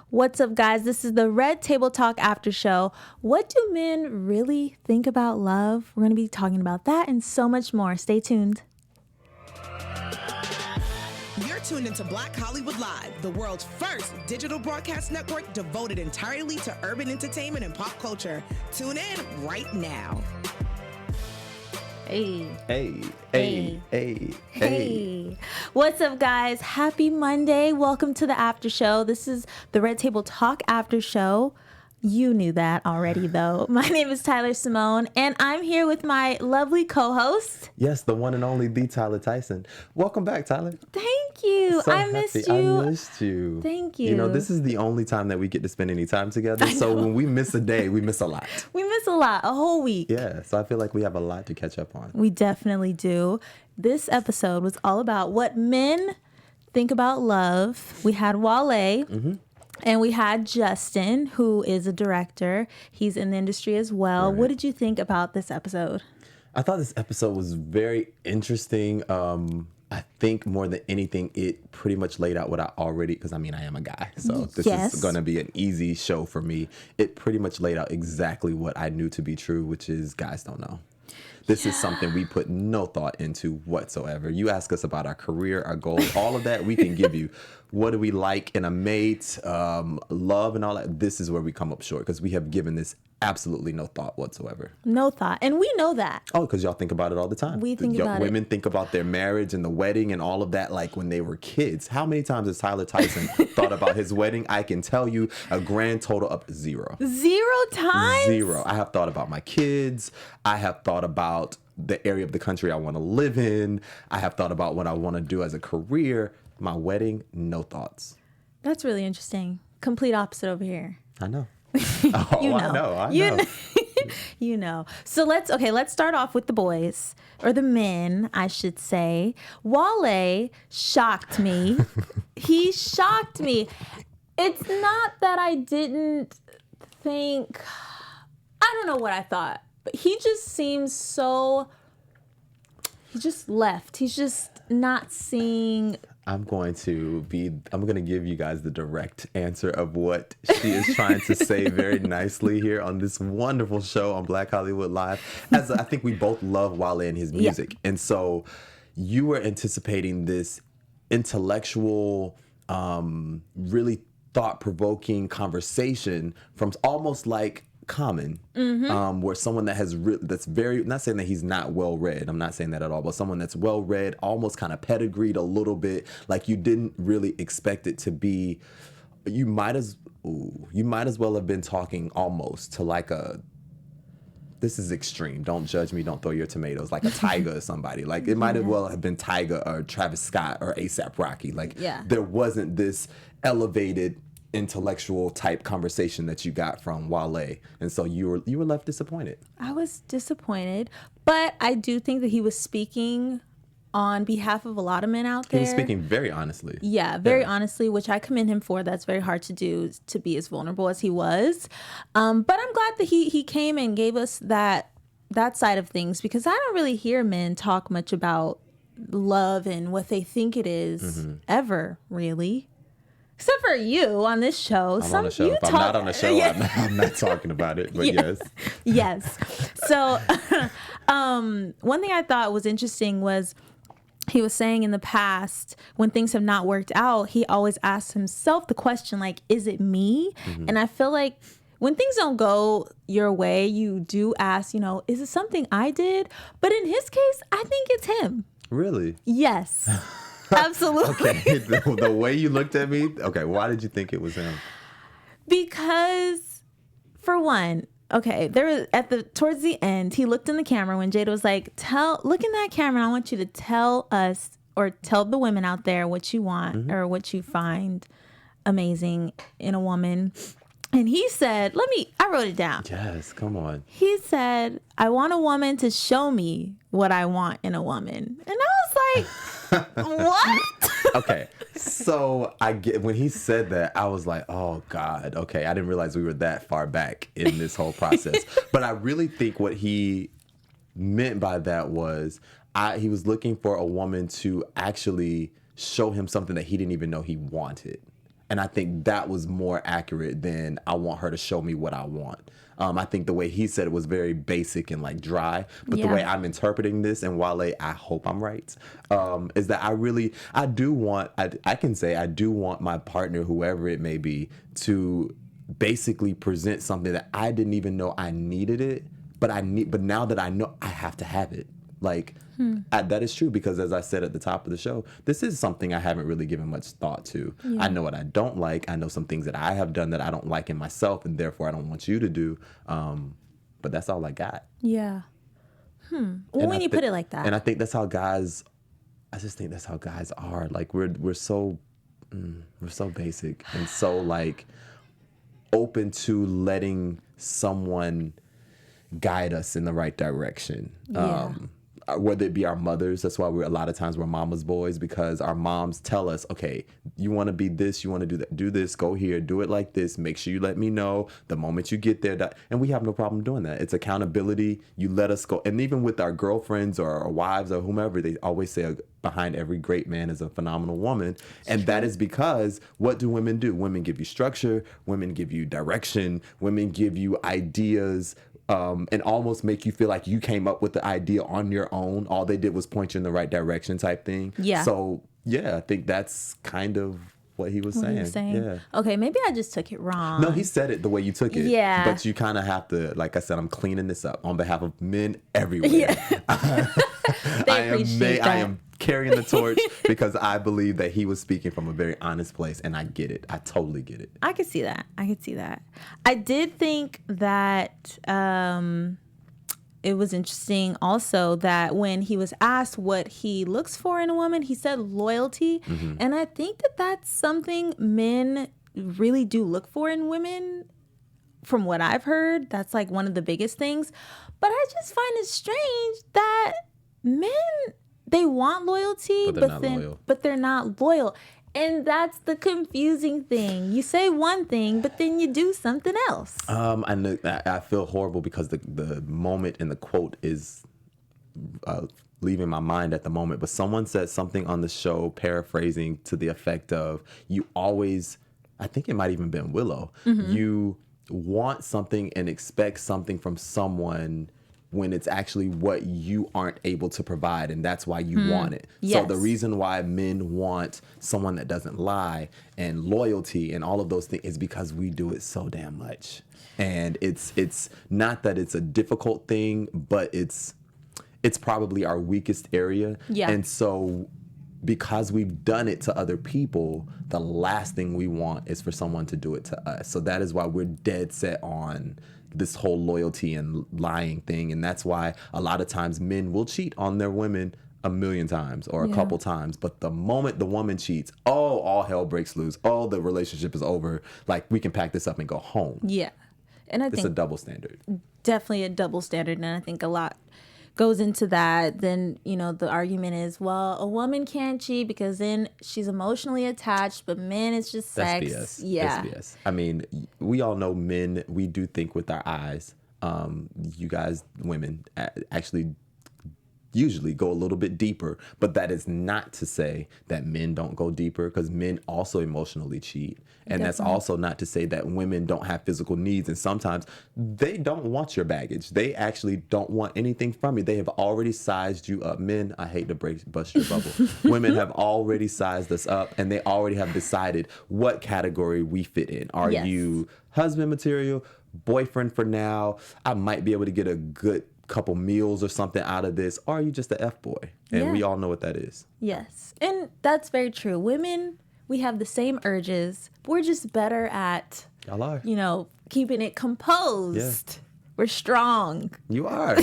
What's up, guys? This is the Red Table Talk After Show. What do men really think about love? We're going to be talking about that and so much more. Stay tuned. You're tuned into Black Hollywood Live, the world's first digital broadcast network devoted entirely to urban entertainment and pop culture. Tune in right now. Hey. What's up, guys? Happy Monday. Welcome to the After Show. This is the Red Table Talk After Show. You knew that already, though. My name is Tyler Simone, and I'm here with my lovely co-host. Yes, the one and only, the Tyler Tyson. Welcome back, Tyler. Thank you. So I missed you. I missed you. Thank you. You know, this is the only time that we get to spend any time together. So when we miss a day, we miss a lot. We miss a lot, a whole week. Yeah, so I feel like we have a lot to catch up on. We definitely do. This episode was all about what men think about love. We had Wale. And we had Justin, who is a director. He's in the industry as well. Right. What did you think about this episode? I thought this episode was very interesting. I think more than anything, it pretty much laid out what I already, because I am a guy, so this is going to be an easy show for me. It pretty much laid out exactly what I knew to be true, which is guys don't know. This is something we put no thought into whatsoever. You ask us about our career, our goals, all of that we can give you. What do we like in a mate, love and all that? This is where we come up short because we have given this absolutely no thought whatsoever. No thought. And we know that. Oh, because y'all think about it all the time. We think about it. Women think about their marriage and the wedding and all of that like when they were kids. How many times has Tyler Tyson thought about his wedding? I can tell you a grand total of 0. 0 times? 0. I have thought about my kids. I have thought about the area of the country I want to live in. I have thought about what I want to do as a career. My wedding, no thoughts. That's really interesting. Complete opposite over here. I know. I know. You know. So let's start off with the boys, or the men, I should say. Wale shocked me. He shocked me. It's not that I didn't think, I don't know what I thought, but he just seems so, he just left. He's just not seeing. I'm going to give you guys the direct answer of what she is trying to say very nicely here on this wonderful show on Black Hollywood Live. As I think we both love Wale and his music. Yeah. And so you were anticipating this intellectual, really thought-provoking conversation from almost like Common, where someone that has that's very, not saying that he's not well read, I'm not saying that at all, but someone that's well read, almost kind of pedigreed a little bit, like you didn't really expect it to be. You might as well have been talking almost to like a, this is extreme, don't judge me, don't throw your tomatoes, like a Tyga or somebody. Like it might as well have been Tyga or Travis Scott or A$AP Rocky. Like there wasn't this elevated intellectual type conversation that you got from Wale, and so you were left disappointed. I was disappointed, but I do think that he was speaking on behalf of a lot of men out there. He was speaking very honestly. Yeah, very honestly, which I commend him for. That's very hard to do, to be as vulnerable as he was. But I'm glad that he came and gave us that side of things, because I don't really hear men talk much about love and what they think it is ever, really. Except for you on this show. I'm on the show. If I'm not on the show, I'm not talking about it, but yes. Yes. So one thing I thought was interesting was he was saying in the past, when things have not worked out, he always asks himself the question, like, is it me? And I feel like when things don't go your way, you do ask, is it something I did? But in his case, I think it's him. Really? Yes. Absolutely. Okay, the way you looked at me, okay, why did you think it was him? Because, for one, okay, towards the end, he looked in the camera when Jada was like, look in that camera, I want you to tell us, or tell the women out there what you want or what you find amazing in a woman. And he said, I wrote it down. Yes, come on. He said, I want a woman to show me what I want in a woman. And I was like, what? Okay, so when he said that, I was like, oh God, okay, I didn't realize we were that far back in this whole process. But I really think what he meant by that was he was looking for a woman to actually show him something that he didn't even know he wanted. And I think that was more accurate than I want her to show me what I want. I think the way he said it was very basic and like dry, but the way I'm interpreting this, and Wale, I hope I'm right, is that I do want my partner, whoever it may be, to basically present something that I didn't even know I needed it, but now that I know, I have to have it. Like, that is true, because as I said at the top of the show, this is something I haven't really given much thought to. Yeah. I know what I don't like. I know some things that I have done that I don't like in myself, and therefore I don't want you to do. But that's all I got. Yeah. Well, when you put it like that. And I think that's how guys, I just think that's how guys are. Like, we're so basic and so like open to letting someone guide us in the right direction. Yeah. Whether it be our mothers, that's why a lot of times we're mama's boys, because our moms tell us, okay, you want to be this, you want to do that, do this, go here, do it like this, make sure you let me know the moment you get there. And we have no problem doing that. It's accountability. You let us go. And even with our girlfriends or our wives or whomever, they always say behind every great man is a phenomenal woman. And that is because what do women do? Women give you structure, women give you direction, women give you ideas, and almost make you feel like you came up with the idea on your own. All they did was point you in the right direction type thing. Yeah. So, yeah, I think that's kind of what he was saying. Yeah. Okay, maybe I just took it wrong. No, he said it the way you took it. Yeah. But you kind of have to, like I said, I'm cleaning this up on behalf of men everywhere. Yeah. I am carrying the torch because I believe that he was speaking from a very honest place, and I get it. I totally get it. I could see that. I did think that it was interesting also that when he was asked what he looks for in a woman, he said loyalty. Mm-hmm. And I think that that's something men really do look for in women. From what I've heard, that's like one of the biggest things. But I just find it strange that men, they want loyalty, but they're not loyal. And that's the confusing thing. You say one thing, but then you do something else. I feel horrible because the moment in the quote is leaving my mind at the moment. But someone said something on the show, paraphrasing to the effect of, you always, I think it might even been Willow, you want something and expect something from someone when it's actually what you aren't able to provide, and that's why you want it. Yes. So the reason why men want someone that doesn't lie and loyalty and all of those things is because we do it so damn much. And it's not that it's a difficult thing, but it's probably our weakest area. Yeah. And so because we've done it to other people, the last thing we want is for someone to do it to us. So that is why we're dead set on this whole loyalty and lying thing. And that's why a lot of times men will cheat on their women a million times or a couple times. But the moment the woman cheats, all hell breaks loose. The relationship is over. Like, we can pack this up and go home. Yeah. And I think it's a double standard. Definitely a double standard. And I think a lot goes into that. Then, the argument is, well, a woman can't cheat because then she's emotionally attached, but men, it's just sex. That's BS. Yeah. That's BS. I mean, we all know men, we do think with our eyes. You guys, women, actually usually go a little bit deeper, but that is not to say that men don't go deeper, because men also emotionally cheat. And that's also not to say that women don't have physical needs. And sometimes they don't want your baggage. They actually don't want anything from you. They have already sized you up. Men, I hate to bust your bubble. Women have already sized us up, and they already have decided what category we fit in. Are you husband material, boyfriend for now? I might be able to get a good couple meals or something out of this. Or are you just an F-boy? And we all know what that is. Yes. And that's very true. Women, we have the same urges. We're just better at, keeping it composed. Yeah. We're strong. You are.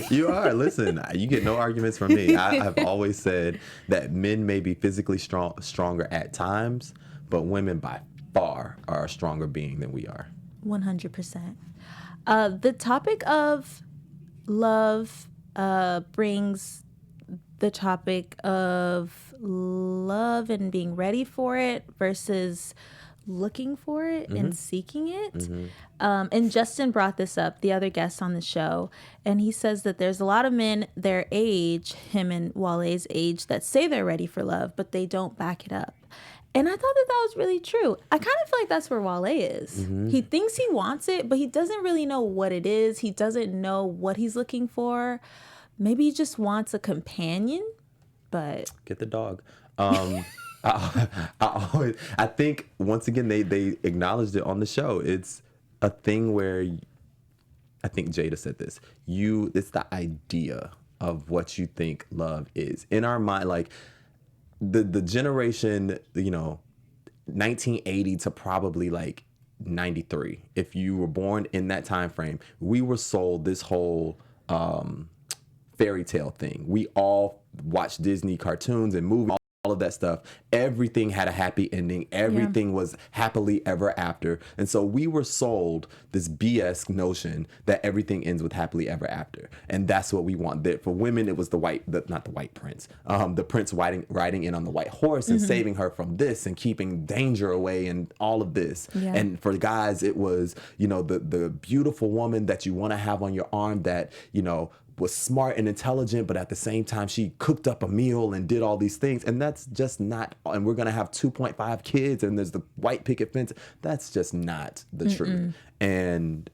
Listen, you get no arguments from me. I have always said that men may be physically stronger at times, but women by far are a stronger being than we are. 100%. The topic of love brings the topic of love and being ready for it versus looking for it and seeking it. And Justin brought this up, the other guest on the show, and he says that there's a lot of men their age, him and Wale's age, that say they're ready for love, but they don't back it up. And I thought that was really true. I kind of feel like that's where Wale is. Mm-hmm. He thinks he wants it, but he doesn't really know what it is. He doesn't know what he's looking for. Maybe he just wants a companion, but... Get the dog. I think, once again, they acknowledged it on the show. It's a thing where, I think Jada said this, it's the idea of what you think love is. In our mind, like, the generation, 1980 to probably like 93, if you were born in that time frame, we were sold this whole fairy tale thing. We all watched Disney cartoons and movies, all of that stuff. Everything had a happy ending. Everything was happily ever after. And so we were sold this BS notion that everything ends with happily ever after. And that's what we want. That for women, it was not the white prince, the prince riding in on the white horse and saving her from this and keeping danger away and all of this. Yeah. And for guys, it was, the beautiful woman that you want to have on your arm that, was smart and intelligent, but at the same time, she cooked up a meal and did all these things. And that's just not, and we're going to have 2.5 kids and there's the white picket fence. That's just not the truth. And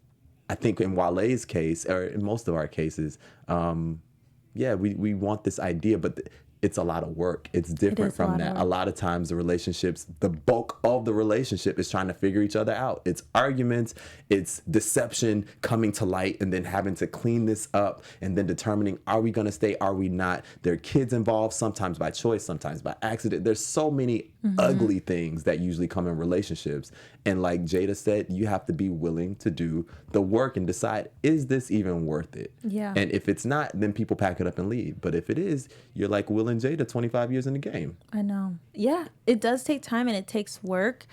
I think in Wale's case, or in most of our cases, we want this idea, but it's a lot of work. It's different from that. A lot of times the bulk of the relationship is trying to figure each other out. It's arguments, it's deception coming to light and then having to clean this up and then determining, are we going to stay? Are we not? There are kids involved, sometimes by choice, sometimes by accident. There's so many ugly things that usually come in relationships. And like Jada said, you have to be willing to do the work and decide, is this even worth it? Yeah. And if it's not, then people pack it up and leave. But if it is, you're like Will and Jada, 25 years in the game. I know. Yeah, it does take time and it takes work.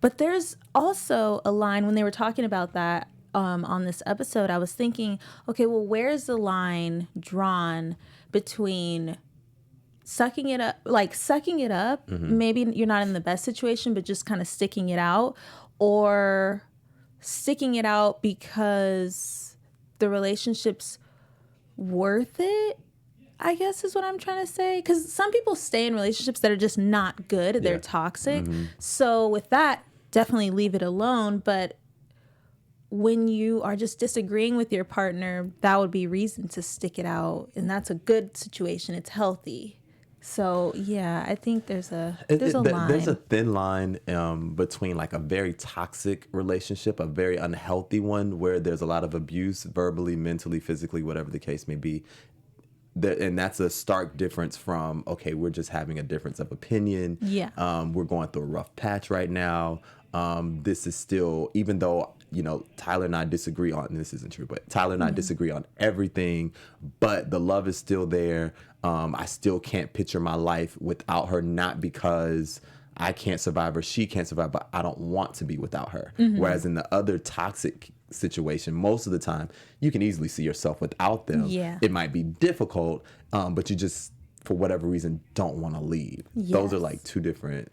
But there's also a line when they were talking about that on this episode, I was thinking, okay, well, where's the line drawn between sucking it up, maybe you're not in the best situation, but just kind of sticking it out, or sticking it out because the relationship's worth it, I guess is what I'm trying to say. Because some people stay in relationships that are just not good. They're toxic. So with that, definitely leave it alone. But when you are just disagreeing with your partner, that would be reason to stick it out. And that's a good situation. It's healthy. So, yeah, I think there's a line. There's a thin line between like a very toxic relationship, a very unhealthy one where there's a lot of abuse, verbally, mentally, physically, whatever the case may be. And that's a stark difference from, okay, we're just having a difference of opinion. Yeah. We're going through a rough patch right now. This is still, even though, Tyler and I disagree on, and this isn't true, but Tyler and I disagree on everything, but the love is still there. I still can't picture my life without her, not because I can't survive or she can't survive, but I don't want to be without her. Whereas in the other toxic situation, most of the time, you can easily see yourself without them. Yeah. It might be difficult, but you just, for whatever reason, don't want to leave. Yes. Those are like two different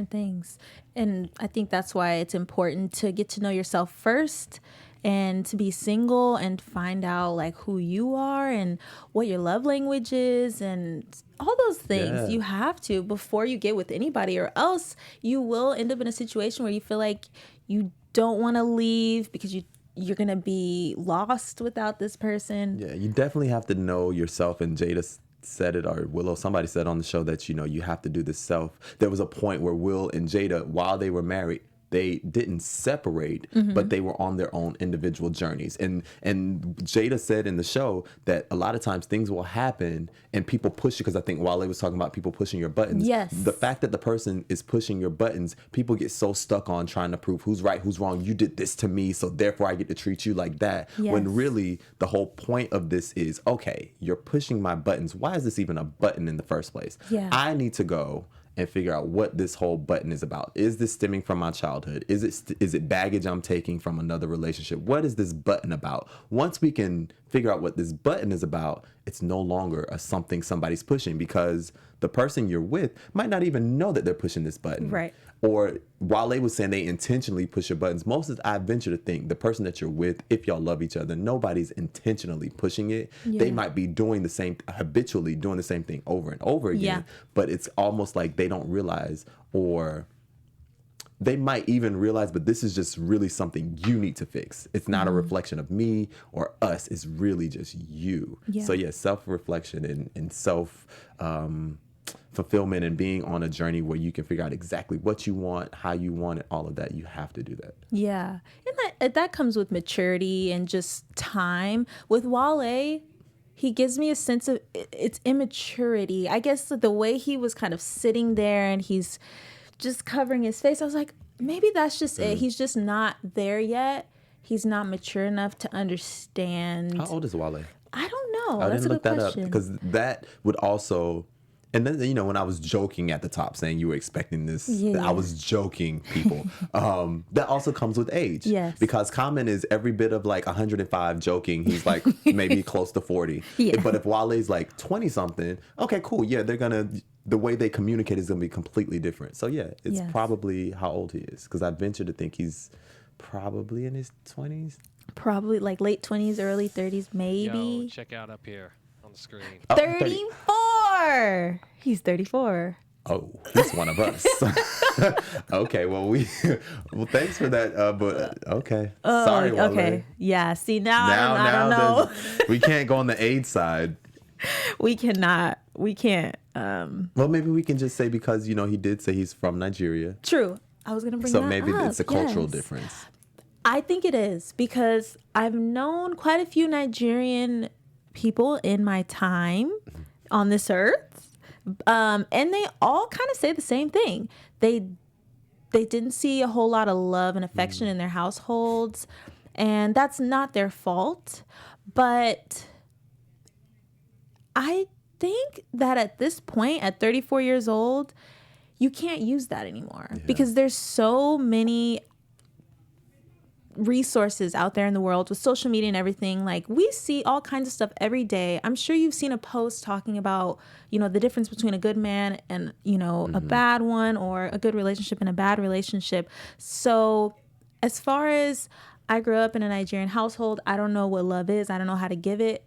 things. And I think that's why it's important to get to know yourself first and to be single and find out like who you are and what your love language is and all those things. Yeah. You have to before you get with anybody, or else you will end up in a situation where you feel like you don't want to leave because you're going to be lost without this person. Yeah, you definitely have to know yourself. And Jada said it, or Willow, somebody said on the show that, you have to do this self. There was a point where Will and Jada, while they were married, they didn't separate, but they were on their own individual journeys. And Jada said in the show that a lot of times things will happen and people push you, because I think Wale was talking about people pushing your buttons. Yes. The fact that the person is pushing your buttons, people get so stuck on trying to prove who's right, who's wrong. You did this to me, so therefore I get to treat you like that. Yes. When really the whole point of this is, okay, you're pushing my buttons. Why is this even a button in the first place? Yeah. I need to go and figure out what this whole button is about. Is this stemming from my childhood? Is it baggage I'm taking from another relationship? What is this button about? Once we can figure out what this button is about, it's no longer a something somebody's pushing, because the person you're with might not even know that they're pushing this button. Right. Or Wale was saying they intentionally push your buttons. Most of I venture to think the person that you're with, if y'all love each other, nobody's intentionally pushing it. Yeah. They might be doing the same, habitually doing the same thing over and over again. Yeah. But it's almost like they don't realize, or they might even realize, but this is just really something you need to fix. It's not a reflection of me or us. It's really just you. Yeah. So yeah, self-reflection and self fulfillment and being on a journey where you can figure out exactly what you want, how you want it, all of that. You have to do that. Yeah. And that comes with maturity and just time. With Wale, he gives me a sense of it's immaturity. I guess the way he was kind of sitting there and he's just covering his face, I was like, maybe that's just it. He's just not there yet. He's not mature enough to understand. How old is Wale? I don't know. I That's didn't a look good that question. up because that would also, and then, you know, when I was joking at the top saying you were expecting this, Yeah. I was joking, people. That also comes with age. Yes. Because Common is every bit of like 105 joking. He's like maybe close to 40. Yeah. But if Wale's like 20 something, okay, cool. Yeah, the way they communicate is going to be completely different. So yeah, it's Yes. probably how old he is. Because I venture to think he's probably in his 20s. Probably like late 20s, early 30s, maybe. Yo, check out up here on the screen. Oh, 34. He's 34. Oh, he's one of us. Okay, well, thanks for that. But okay, sorry, Wale. Okay. Yeah. See, now I don't know. We can't go on the age side. We cannot. We can't. Well, maybe we can just say because you know he did say he's from Nigeria, True. I was gonna bring so that maybe up. it's a cultural Yes. difference. I think it is because I've known quite a few Nigerian people in my time on this earth, and they all kind of say the same thing. They didn't see a whole lot of love and affection in their households, and that's not their fault. But I think that at this point, at 34 years old, you can't use that anymore because there's so many resources out there in the world with social media and everything. Like, we see all kinds of stuff every day. I'm sure you've seen a post talking about, you know, the difference between a good man and, you know, a bad one, or a good relationship and a bad relationship. So as far as I grew up in a Nigerian household, I don't know what love is. I don't know how to give it.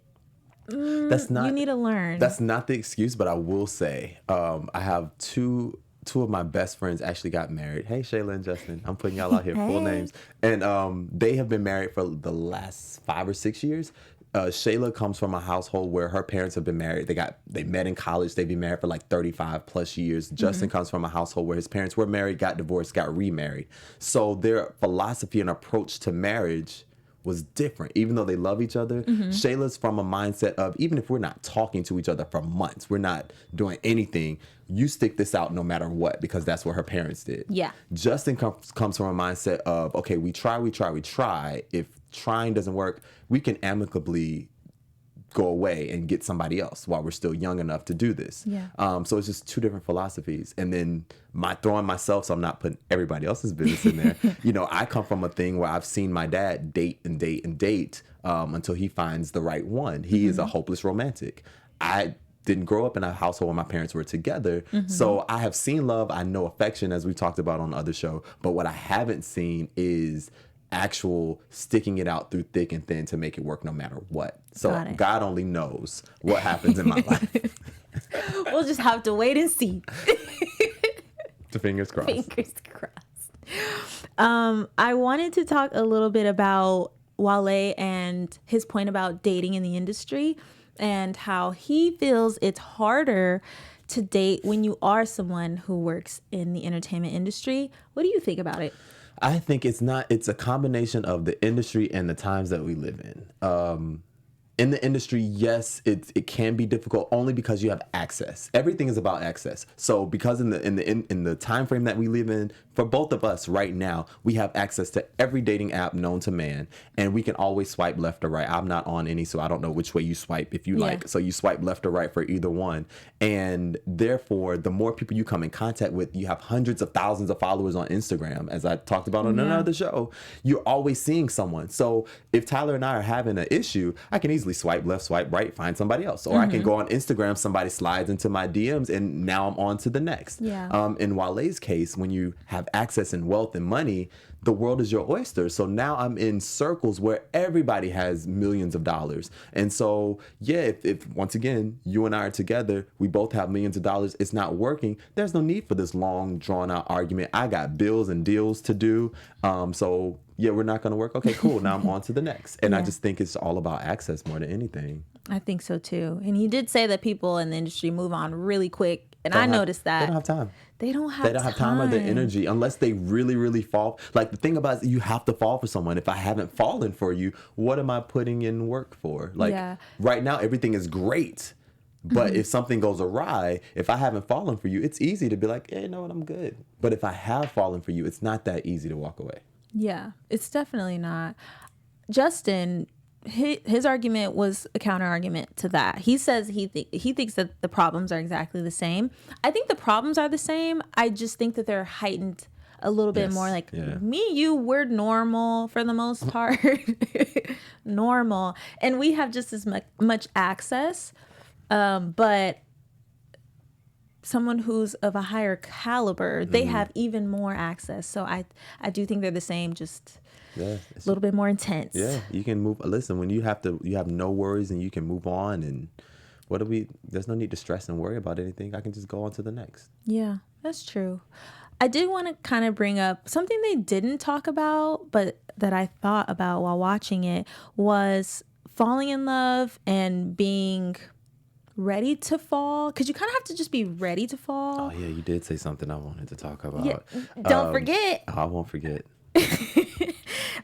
That's not. You need to learn. That's not the excuse, but I will say, I have two of my best friends actually got married. Hey, Shayla and Justin, I'm putting y'all out here, full names. And they have been married for the last 5 or 6 years. Shayla comes from a household where her parents have been married. They met in college. They've been married for like 35 plus years. Justin comes from a household where his parents were married, got divorced, got remarried. So their philosophy and approach to marriage was different, even though they love each other. Shayla's from a mindset of, even if we're not talking to each other for months, we're not doing anything, you stick this out no matter what, because that's what her parents did. Yeah. Justin comes from a mindset of, okay, we try. If trying doesn't work, we can amicably go away and get somebody else while we're still young enough to do this. Yeah. So it's just two different philosophies. And then throwing myself, so I'm not putting everybody else's business in there. You know, I come from a thing where I've seen my dad date until he finds the right one. He is a hopeless romantic. I didn't grow up in a household where my parents were together. So I have seen love. I know affection, as we talked about on the other show. But what I haven't seen is actual sticking it out through thick and thin to make it work no matter what. So God only knows what happens in my life. We'll just have to wait and see. Fingers crossed. Fingers crossed. I wanted to talk a little bit about Wale and his point about dating in the industry and how he feels it's harder to date when you are someone who works in the entertainment industry. What do you think about it? I think it's a combination of the industry and the times that we live in. In the industry, yes, it can be difficult only because you have access. Everything is about access. So because in the time frame that we live in, for both of us right now, we have access to every dating app known to man, and we can always swipe left or right. I'm not on any, so I don't know which way you swipe if you like. So you swipe left or right for either one. And therefore, the more people you come in contact with, you have hundreds of thousands of followers on Instagram, as I talked about on another show. You're always seeing someone. So if Tyler and I are having an issue, I can easily swipe left, swipe right, find somebody else. Or I can go on Instagram, somebody slides into my DMs, and now I'm on to the next. In Wale's case, when you have access and wealth and money, the world is your oyster. So now I'm in circles where everybody has millions of dollars. And so, if once again, you and I are together, we both have millions of dollars, it's not working, there's no need for this long, drawn out argument. I got bills and deals to do. So we're not going to work. Okay, cool. Now I'm on to the next. And I just think it's all about access more than anything. I think so too. And he did say that people in the industry move on really quick. And I noticed that. They don't have time. They don't have time or the energy unless they really, really fall. Like, the thing about it is you have to fall for someone. If I haven't fallen for you, what am I putting in work for? Like, right now, everything is great. But if something goes awry, if I haven't fallen for you, it's easy to be like, hey, you know what, I'm good. But if I have fallen for you, it's not that easy to walk away. Yeah, it's definitely not. Justin, his argument was a counter argument to that. He says he thinks that the problems are exactly the same. I think the problems are the same. I just think that they're heightened a little bit more. Like me, you, we're normal for the most part. Normal. And we have just as much access. But someone who's of a higher caliber, they have even more access. So I do think they're the same, just a little bit more intense. Yeah, you can move. Listen, when you have no worries and you can move on, and there's no need to stress and worry about anything. I can just go on to the next. Yeah, that's true. I did want to kind of bring up something they didn't talk about, but that I thought about while watching it, was falling in love and being ready to fall, because you kind of have to just be ready to fall. Oh yeah, you did say something I wanted to talk about. Yeah, don't forget. I won't forget.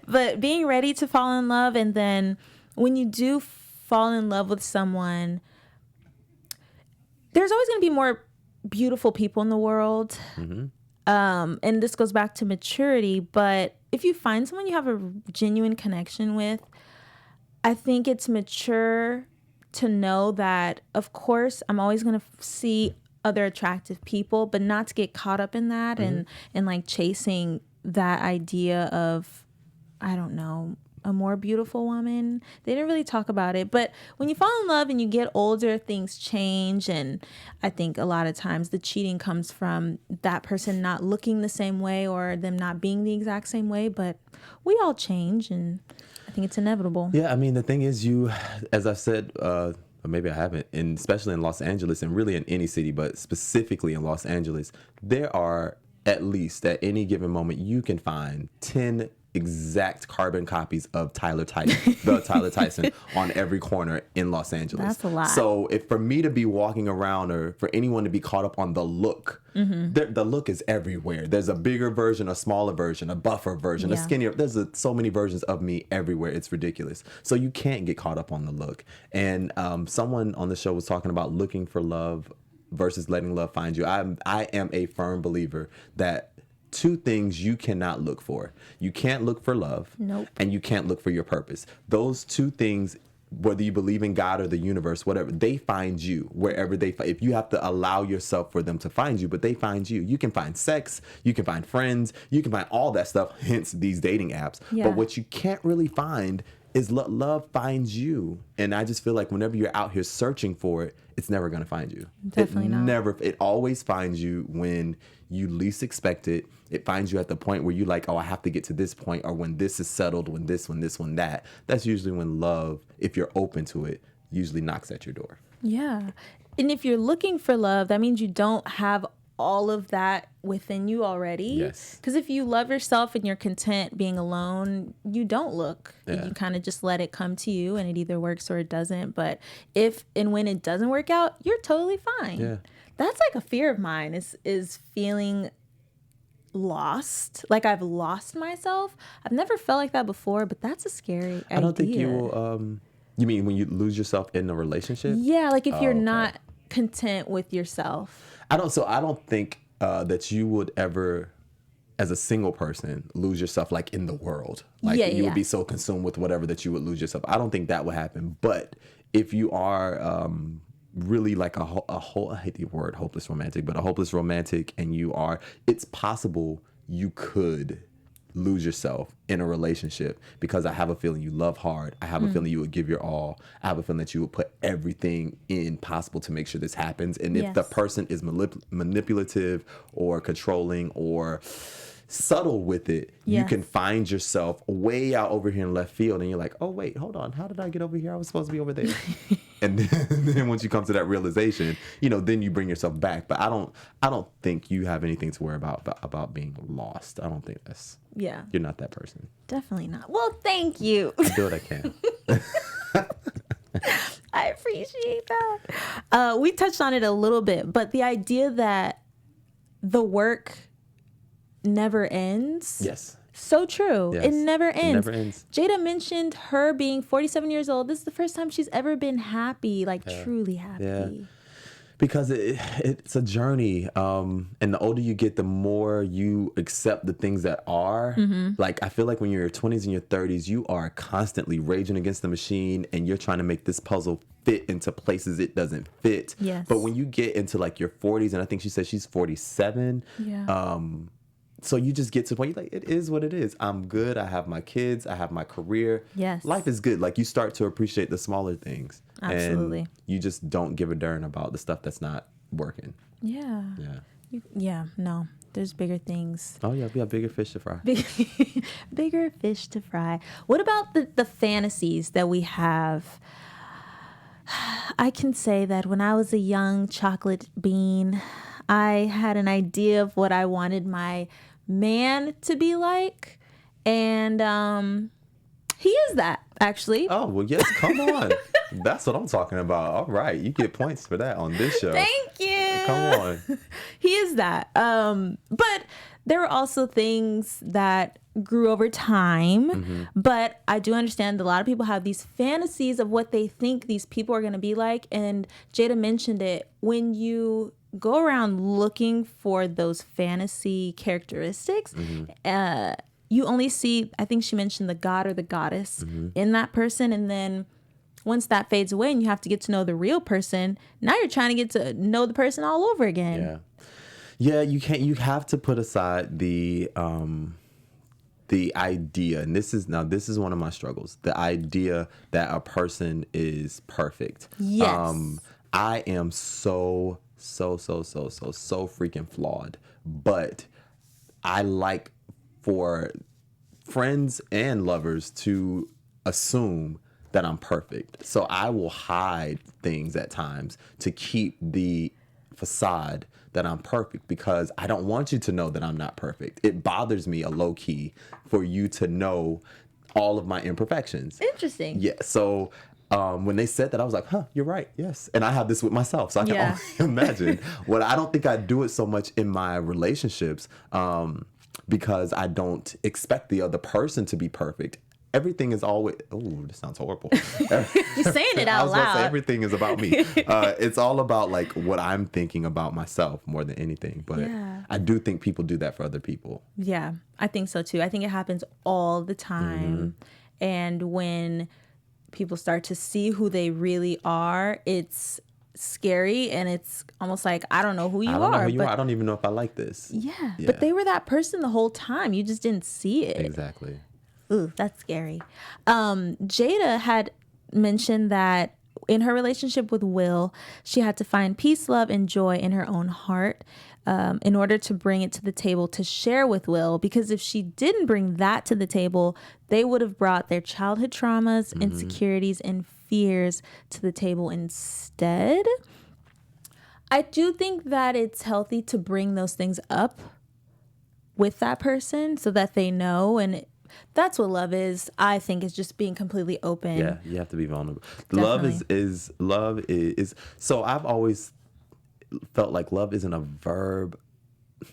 But being ready to fall in love, and then when you do fall in love with someone, there's always going to be more beautiful people in the world. And this goes back to maturity, but if you find someone you have a genuine connection with, I think it's mature to know that, of course, I'm always going to see other attractive people, but not to get caught up in that and like chasing that idea of, I don't know, a more beautiful woman. They didn't really talk about it, but when you fall in love and you get older, things change. And I think a lot of times the cheating comes from that person not looking the same way or them not being the exact same way, but we all change, and I think it's inevitable. Yeah, I mean, the thing is, as I've said, or maybe I haven't, and especially in Los Angeles, and really in any city, but specifically in Los Angeles, there are, at least at any given moment, you can find 10 exact carbon copies of Tyler Tyson on every corner in Los Angeles. That's a lot. So for me to be walking around, or for anyone to be caught up on the look, the look is everywhere. There's a bigger version, a smaller version, a buffer version, a skinnier. There's so many versions of me everywhere. It's ridiculous. So you can't get caught up on the look. And someone on the show was talking about looking for love versus letting love find you. I am a firm believer that two things you cannot look for. You can't look for love. Nope. And you can't look for your purpose. Those two things, whether you believe in God or the universe, whatever, they find you wherever if you have to allow yourself for them to find you, but they find you. You can find sex, you can find friends, you can find all that stuff, hence these dating apps. Yeah. But what you can't really find is love finds you. And I just feel like whenever you're out here searching for it, it's never going to find you. Definitely not. It always finds you when you least expect it. It finds you at the point where you like, oh, I have to get to this point, or when this is settled, when this, that. That's usually when love, if you're open to it, usually knocks at your door. Yeah. And if you're looking for love, that means you don't have all of that within you already. Yes. Because if you love yourself and you're content being alone, you don't look. Yeah. You kind of just let it come to you, and it either works or it doesn't. But if and when it doesn't work out, you're totally fine. Yeah. That's like a fear of mine, is feeling lost. Like I've lost myself. I've never felt like that before, but that's a scary idea. I don't think you will. You mean when you lose yourself in a relationship? Yeah, like if you're not content with yourself. I don't think that you would ever, as a single person, lose yourself like in the world. Like you would be so consumed with whatever that you would lose yourself. I don't think that would happen. But if you are really like a whole, I hate the word hopeless romantic, but a hopeless romantic, and it's possible you could lose yourself in a relationship, because I have a feeling you love hard. I have a feeling you would give your all. I have a feeling that you would put everything in possible to make sure this happens. And if the person is manipulative or controlling or subtle with it, you can find yourself way out over here in left field, and you're like, oh wait, hold on, how did I get over here? I was supposed to be over there. And then once you come to that realization, then you bring yourself back. But I don't think you have anything to worry about being lost. I don't think you're not that person. Definitely not. Well, thank you. I do what I can. I appreciate that. We touched on it a little bit, but the idea that the work never ends. Yes. So true. Yes. It never ends. It never ends. Jada mentioned her being 47 years old. This is the first time she's ever been happy, truly happy. Yeah. Because it's a journey. And the older you get, the more you accept the things that are. Like, I feel like when you're in your 20s and your 30s, you are constantly raging against the machine, and you're trying to make this puzzle fit into places it doesn't fit. Yes. But when you get into like your 40s, and I think she said she's 47. Yeah. So you just get to the point, you're like, it is what it is. I'm good. I have my kids. I have my career. Yes. Life is good. Like, you start to appreciate the smaller things. Absolutely. And you just don't give a darn about the stuff that's not working. Yeah. Yeah. No. There's bigger things. Oh, yeah. We have bigger fish to fry. Bigger fish to fry. What about the fantasies that we have? I can say that when I was a young chocolate bean, I had an idea of what I wanted my man to be like, and he is that, actually. Oh, well, yes, come on. That's what I'm talking about. All right, you get points for that on this show. Thank you. Come on. He is that. But there were also things that grew over time. But I do understand that a lot of people have these fantasies of what they think these people are going to be like. And Jada mentioned it. When you go around looking for those fantasy characteristics, you only see, I think she mentioned the god or the goddess in that person. And then once that fades away and you have to get to know the real person, now you're trying to get to know the person all over again. Yeah, you have to put aside the idea, and this is one of my struggles, the idea that a person is perfect. Yes. I am so freaking flawed, but I like for friends and lovers to assume that I'm perfect. So I will hide things at times to keep the facade that I'm perfect, because I don't want you to know that I'm not perfect. It bothers me a low key for you to know all of my imperfections. Interesting. Yeah. So when they said that, I was like, huh, you're right. Yes. And I have this with myself. So I can only imagine. I don't think I do it so much in my relationships because I don't expect the other person to be perfect. Everything is always, this sounds horrible. You're saying it out loud. Say everything is about me. It's all about like what I'm thinking about myself more than anything. But I do think people do that for other people. Yeah, I think so too. I think it happens all the time. And when people start to see who they really are, it's scary, and it's almost like, I don't know who you are. I don't even know if I like this. Yeah, but they were that person the whole time. You just didn't see it. Exactly. Ooh, that's scary. Jada had mentioned that in her relationship with Will, she had to find peace, love, and joy in her own heart in order to bring it to the table to share with Will. Because if she didn't bring that to the table, they would have brought their childhood traumas, insecurities, and fears to the table instead. I do think that it's healthy to bring those things up with that person so that they know, and that's what love is. I think is just being completely open. Yeah, you have to be vulnerable. Definitely. Love is. So I've always felt like love isn't a verb.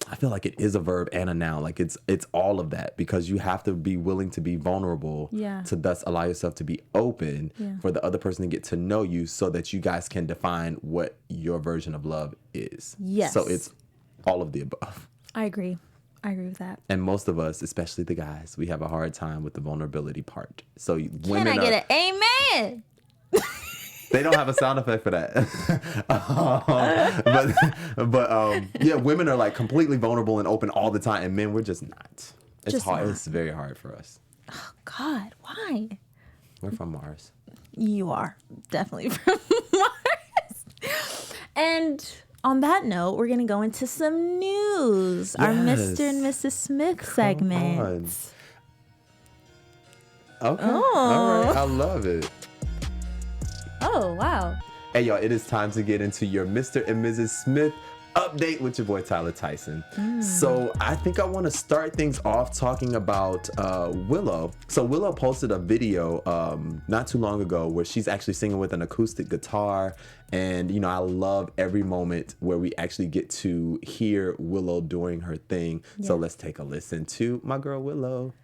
I feel like it is a verb and a noun. Like it's all of that, because you have to be willing to be vulnerable to thus allow yourself to be open for the other person to get to know you, so that you guys can define what your version of love is. Yes. So it's all of the above. I agree. I agree with that. And most of us, especially the guys, we have a hard time with the vulnerability part. So Can I get an amen? They don't have a sound effect for that. Yeah, women are like completely vulnerable and open all the time, and men, we're just not. It's Just hard. not. It's very hard for us. Oh, God, why? We're from Mars. You are definitely from Mars. And on that note, we're going to go into some news. Our Mr. and Mrs. Smith segment. Okay. All right. I love it. Oh, wow. Hey, y'all, it is time to get into your Mr. and Mrs. Smith update with your boy, Tyler Tyson. So I think I want to start things off talking about Willow. So Willow posted a video not too long ago where she's actually singing with an acoustic guitar. And, I love every moment where we actually get to hear Willow doing her thing. Yeah. So let's take a listen to my girl, Willow.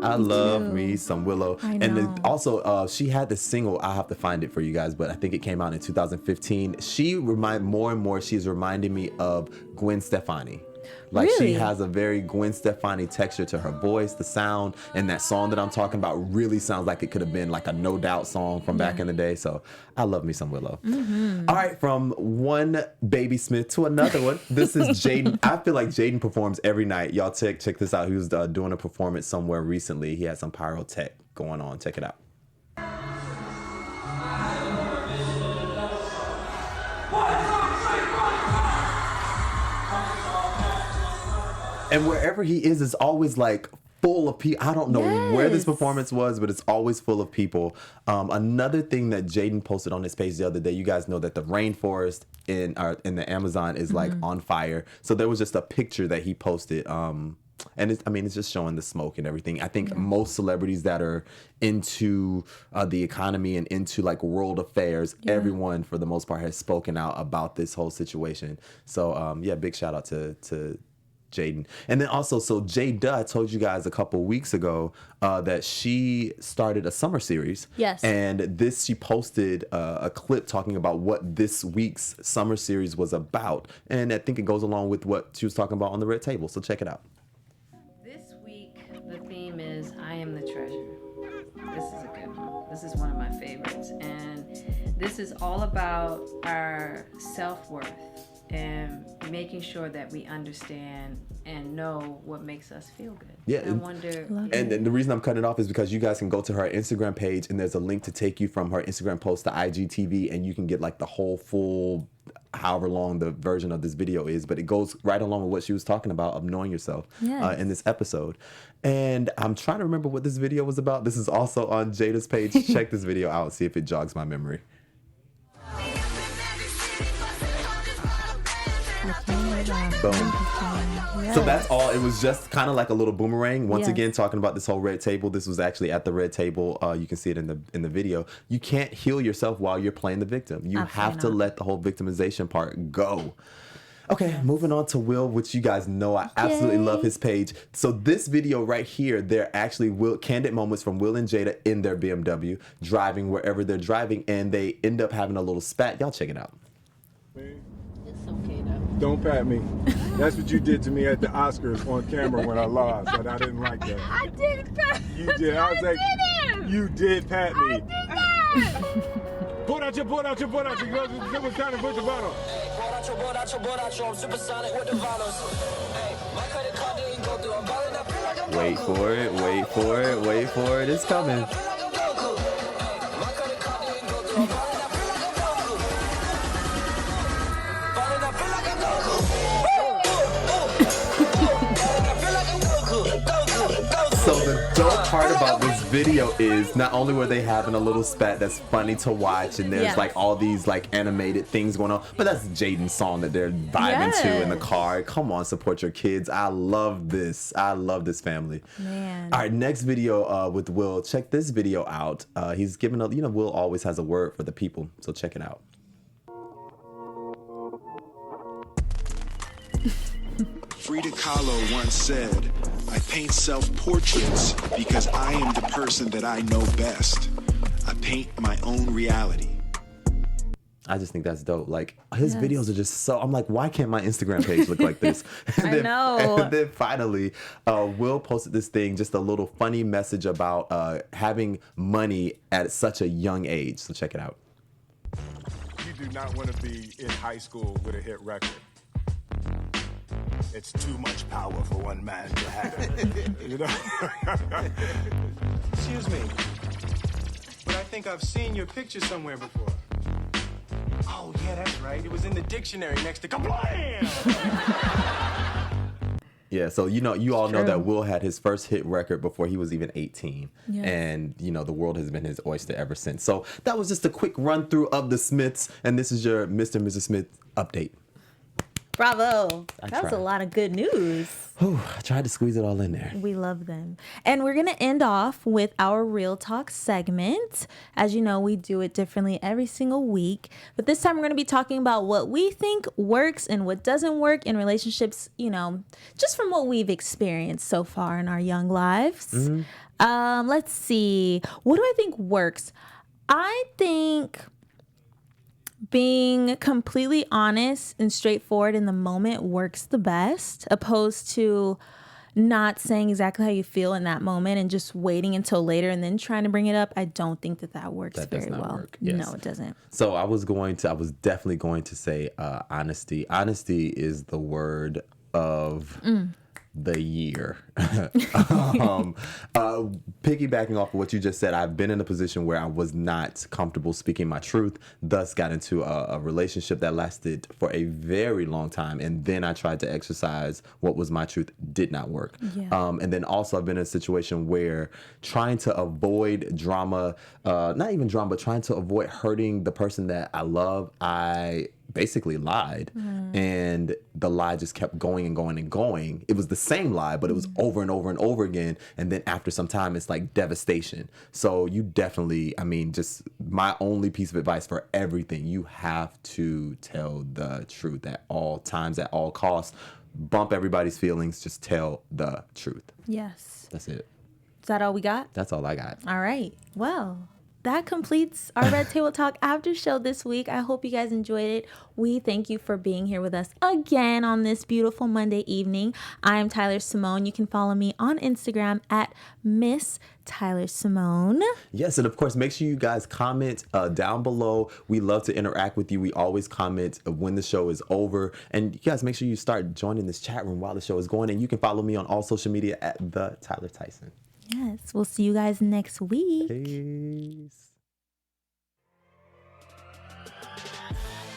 I love me some Willow. And then also, she had this single. I'll have to find it for you guys, but I think it came out in 2015. She's reminding me of Gwen Stefani. Like, really? She has a very Gwen Stefani texture to her voice, the sound, and that song that I'm talking about really sounds like it could have been like a No Doubt song from back in the day. So I love me some Willow. All right, from one Baby Smith to another one. This is Jaden. I feel like Jaden performs every night. Y'all check this out. He was doing a performance somewhere recently. He had some pyrotech going on. Check it out. And wherever he is, it's always like full of people. I don't know where this performance was, but it's always full of people. Another thing that Jaden posted on his page the other day, you guys know that the rainforest in the Amazon is like on fire. So there was just a picture that he posted. And it's just showing the smoke and everything. I think most celebrities that are into the economy and into like world affairs, everyone for the most part has spoken out about this whole situation. So big shout out to Jaden. And then also, so Jada, I told you guys a couple weeks ago that she started a summer series. Yes. And she posted a clip talking about what this week's summer series was about. And I think it goes along with what she was talking about on the Red Table. So check it out. This week, the theme is I Am the Treasure. This is a good one. This is one of my favorites. And this is all about our self-worth and making sure that we understand and know what makes us feel good. Yeah. I wonder. And the reason I'm cutting it off is because you guys can go to her Instagram page and there's a link to take you from her Instagram post to IGTV, and you can get like the whole full, however long the version of this video is, but it goes right along with what she was talking about of knowing yourself in this episode. And I'm trying to remember what this video was about. This is also on Jada's page. Check this video out, see if it jogs my memory. Boom. Yes. So that's all. It was just kind of like a little boomerang. Once again, talking about this whole Red Table. This was actually at the Red Table. You can see it in the video. You can't heal yourself while you're playing the victim. You have to let the whole victimization part go. Okay, moving on to Will, which you guys know I absolutely love his page. So this video right here, they're actually candid moments from Will and Jada in their BMW, driving wherever they're driving, and they end up having a little spat. Y'all check it out. It's okay though. Don't pat me. That's what you did to me at the Oscars on camera when I lost, but I didn't like that. I didn't pat you. Did. I was like, you did pat me. I did not. Pull out your. It was time to put the bottle. Wait for it. It's coming. So the dope part about this video is not only were they having a little spat that's funny to watch, and there's like all these like animated things going on, but that's Jaden's song that they're vibing to in the car. Come on, support your kids. I love this. I love this family. Man. All right, next video with Will. Check this video out. He's giving Will always has a word for the people, so check it out. Frida Kahlo once said, I paint self-portraits because I am the person that I know best. I paint my own reality. I just think that's dope. Like, his videos are just so, I'm like, why can't my Instagram page look like this? I know. And then finally, Will posted this thing, just a little funny message about having money at such a young age. So check it out. You do not want to be in high school with a hit record. It's too much power for one man to have. You know? Excuse me, but I think I've seen your picture somewhere before. Oh, yeah, that's right. It was in the dictionary next to kablam! Yeah, so you all know that Will had his first hit record before he was even 18. Yes. And, the world has been his oyster ever since. So that was just a quick run through of the Smiths. And this is your Mr. and Mrs. Smith update. Bravo. That was a lot of good news. Whew, I tried to squeeze it all in there. We love them. And we're going to end off with our Real Talk segment. As you know, we do it differently every single week. But this time we're going to be talking about what we think works and what doesn't work in relationships, just from what we've experienced so far in our young lives. Mm-hmm. Let's see. What do I think works? I think being completely honest and straightforward in the moment works the best, opposed to not saying exactly how you feel in that moment and just waiting until later and then trying to bring it up. I don't think that works very well. Work. Yes. No, it doesn't. So I was definitely going to say honesty. Honesty is the word of the year. Piggybacking off of what you just said, I've been in a position where I was not comfortable speaking my truth, thus got into a relationship that lasted for a very long time, and then I tried to exercise what was my truth, did not work. And then also I've been in a situation where trying to avoid drama, not even drama, but trying to avoid hurting the person that I love, I basically lied, and the lie just kept going and going and going. It was the same lie, but it was over and over and over again, and then after some time it's like devastation. So you definitely, just my only piece of advice for everything, you have to tell the truth at all times, at all costs. Bump everybody's feelings, just tell the truth. Yes. That's it. Is that all we got? That's all I got. All right. Well, that completes our Red Table Talk after show this week. I hope you guys enjoyed it. We thank you for being here with us again on this beautiful Monday evening. I am Tyler Simone. You can follow me on Instagram at Miss Tyler Simone. Yes, and of course, make sure you guys comment down below. We love to interact with you. We always comment when the show is over. And you guys make sure you start joining this chat room while the show is going. And you can follow me on all social media at the Tyler Tyson. Yes, we'll see you guys next week. Peace.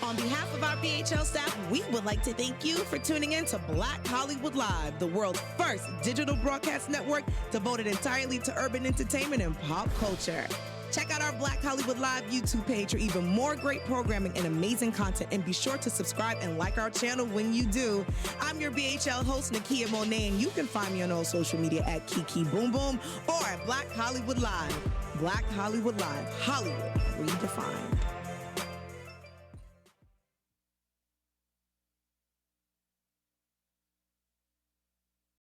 On behalf of our BHL staff, we would like to thank you for tuning in to Black Hollywood Live, the world's first digital broadcast network devoted entirely to urban entertainment and pop culture. Check out our Black Hollywood Live YouTube page for even more great programming and amazing content, and be sure to subscribe and like our channel when you do. I'm your BHL host, Nakia Monet, and you can find me on all social media at Kiki Boom Boom or at Black Hollywood Live. Black Hollywood Live, Hollywood redefined.